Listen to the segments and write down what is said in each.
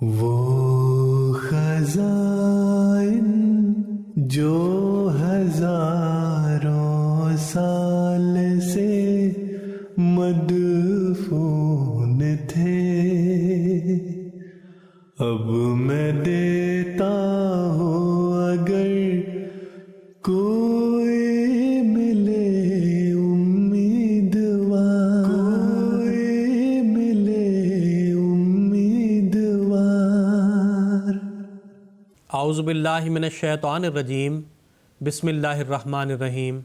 وہ خزائن جو ہزاروں سال سے مدفون تھے، اب میں دیتا ہوں اگر کوئی ملے امیدوار، کوئی ملے امیدوار۔ اعوذ باللہ من الشیطان الرجیم، بسم اللہ الرحمن الرحیم۔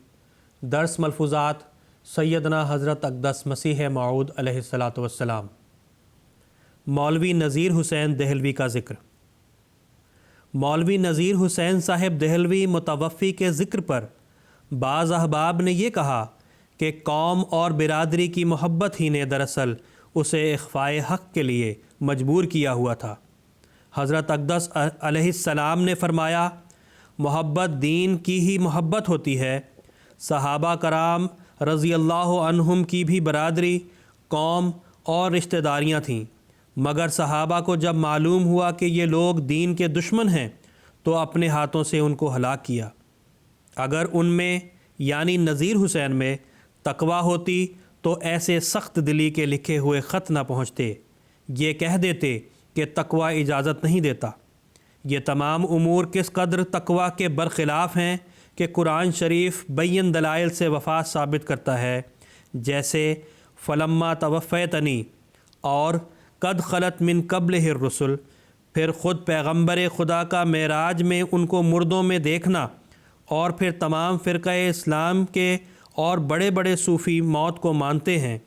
درس ملفوظات سیدنا حضرت اقدس مسیح موعود علیہ الصلاۃ والسلام۔ مولوی نذیر حسین دہلوی کا ذکر۔ مولوی نذیر حسین صاحب دہلوی متوفی کے ذکر پر بعض احباب نے یہ کہا کہ قوم اور برادری کی محبت ہی نے دراصل اسے اخفائے حق کے لیے مجبور کیا ہوا تھا۔ حضرت اقدس علیہ السلام نے فرمایا، محبت دین کی ہی محبت ہوتی ہے۔ صحابہ کرام رضی اللہ عنہم کی بھی برادری، قوم اور رشتہ داریاں تھیں، مگر صحابہ کو جب معلوم ہوا کہ یہ لوگ دین کے دشمن ہیں تو اپنے ہاتھوں سے ان کو ہلاک کیا۔ اگر ان میں یعنی نذیر حسین میں تقویٰ ہوتی تو ایسے سخت دلی کے لکھے ہوئے خط نہ پہنچتے، یہ کہہ دیتے کہ تقویٰ اجازت نہیں دیتا۔ یہ تمام امور کس قدر تقویٰ کے برخلاف ہیں کہ قرآن شریف بین دلائل سے وفا ثابت کرتا ہے، جیسے فلما توفیتنی اور قد خلت من قبلہ الرسل۔ پھر خود پیغمبر خدا کا معراج میں ان کو مردوں میں دیکھنا، اور پھر تمام فرقہ اسلام کے اور بڑے بڑے صوفی موت کو مانتے ہیں،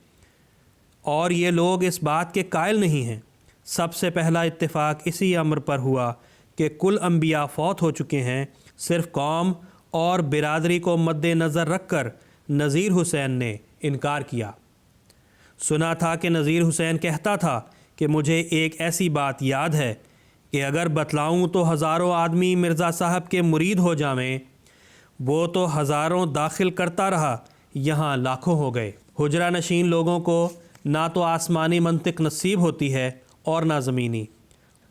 اور یہ لوگ اس بات کے قائل نہیں ہیں۔ سب سے پہلا اتفاق اسی امر پر ہوا کہ کل انبیاء فوت ہو چکے ہیں، صرف قوم اور برادری کو مد نظر رکھ کر نذیر حسین نے انکار کیا۔ سنا تھا کہ نذیر حسین کہتا تھا کہ مجھے ایک ایسی بات یاد ہے کہ اگر بتلاؤں تو ہزاروں آدمی مرزا صاحب کے مرید ہو جائیں۔ وہ تو ہزاروں داخل کرتا رہا، یہاں لاکھوں ہو گئے۔ حجرہ نشین لوگوں کو نہ تو آسمانی منطق نصیب ہوتی ہے اور نہ زمینی۔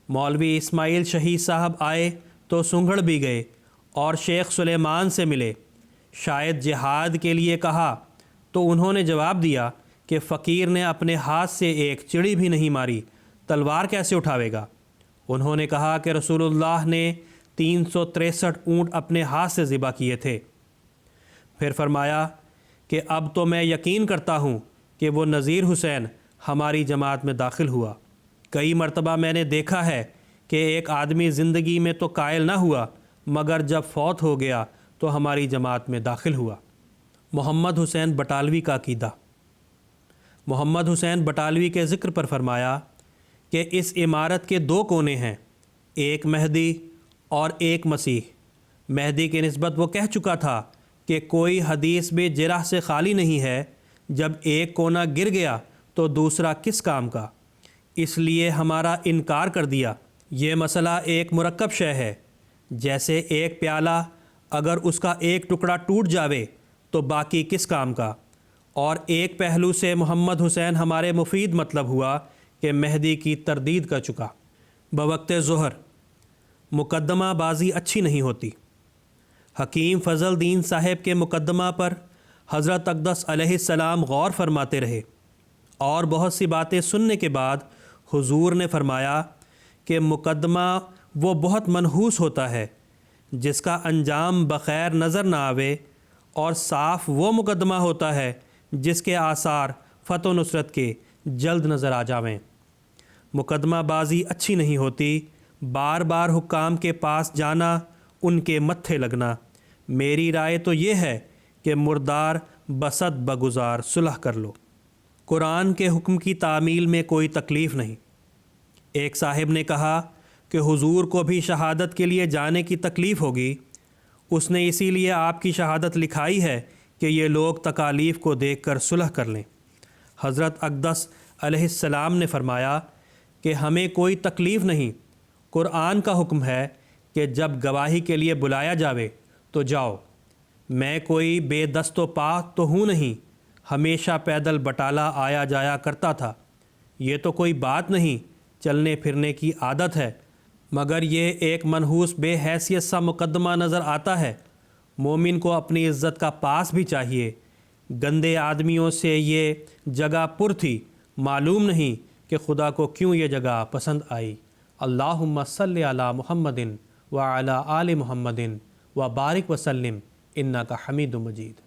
مولوی اسماعیل شہید صاحب آئے تو سنگھڑ بھی گئے اور شیخ سلیمان سے ملے۔ شاید جہاد کے لیے کہا تو انہوں نے جواب دیا کہ فقیر نے اپنے ہاتھ سے ایک چڑی بھی نہیں ماری، تلوار کیسے اٹھاوے گا؟ انہوں نے کہا کہ رسول اللہ نے 363 اونٹ اپنے ہاتھ سے ذبح کیے تھے۔ پھر فرمایا کہ اب تو میں یقین کرتا ہوں کہ وہ نذیر حسین ہماری جماعت میں داخل ہوا۔ کئی مرتبہ میں نے دیکھا ہے کہ ایک آدمی زندگی میں تو قائل نہ ہوا، مگر جب فوت ہو گیا تو ہماری جماعت میں داخل ہوا۔ محمد حسین بٹالوی کا عقیدہ۔ محمد حسین بٹالوی کے ذکر پر فرمایا کہ اس عمارت کے دو کونے ہیں، ایک مہدی اور ایک مسیح۔ مہدی کی نسبت وہ کہہ چکا تھا کہ کوئی حدیث بھی جرح سے خالی نہیں ہے، جب ایک کونا گر گیا تو دوسرا کس کام کا؟ اس لیے ہمارا انکار کر دیا۔ یہ مسئلہ ایک مرکب شے ہے، جیسے ایک پیالہ اگر اس کا ایک ٹکڑا ٹوٹ جاوے تو باقی کس کام کا؟ اور ایک پہلو سے محمد حسین ہمارے مفید مطلب ہوا کہ مہدی کی تردید کر چکا۔ بوقت ظہر مقدمہ بازی اچھی نہیں ہوتی۔ حکیم فضل دین صاحب کے مقدمہ پر حضرت اقدس علیہ السلام غور فرماتے رہے، اور بہت سی باتیں سننے کے بعد حضور نے فرمایا کہ مقدمہ وہ بہت منحوس ہوتا ہے جس کا انجام بخیر نظر نہ آوے، اور صاف وہ مقدمہ ہوتا ہے جس کے آثار فتح و نصرت کے جلد نظر آ جاویں۔ مقدمہ بازی اچھی نہیں ہوتی، بار بار حکام کے پاس جانا، ان کے متھے لگنا۔ میری رائے تو یہ ہے کہ مردار بسد بگزار صلح کر لو۔ قرآن کے حکم کی تعمیل میں کوئی تکلیف نہیں۔ ایک صاحب نے کہا کہ حضور کو بھی شہادت کے لیے جانے کی تکلیف ہوگی، اس نے اسی لیے آپ کی شہادت لکھائی ہے کہ یہ لوگ تکالیف کو دیکھ کر صلح کر لیں۔ حضرت اقدس علیہ السلام نے فرمایا کہ ہمیں کوئی تکلیف نہیں، قرآن کا حکم ہے کہ جب گواہی کے لیے بلایا جاوے تو جاؤ۔ میں کوئی بے دست و پا تو ہوں نہیں، ہمیشہ پیدل بٹالہ آیا جایا کرتا تھا۔ یہ تو کوئی بات نہیں چلنے پھرنے کی عادت ہے، مگر یہ ایک منحوس بے حیثیت سا مقدمہ نظر آتا ہے۔ مومن کو اپنی عزت کا پاس بھی چاہیے۔ گندے آدمیوں سے یہ جگہ پر تھی، معلوم نہیں کہ خدا کو کیوں یہ جگہ پسند آئی۔ اللہم صلی علی محمد وعلی آل محمد وبارک وسلم انک حمید مجید۔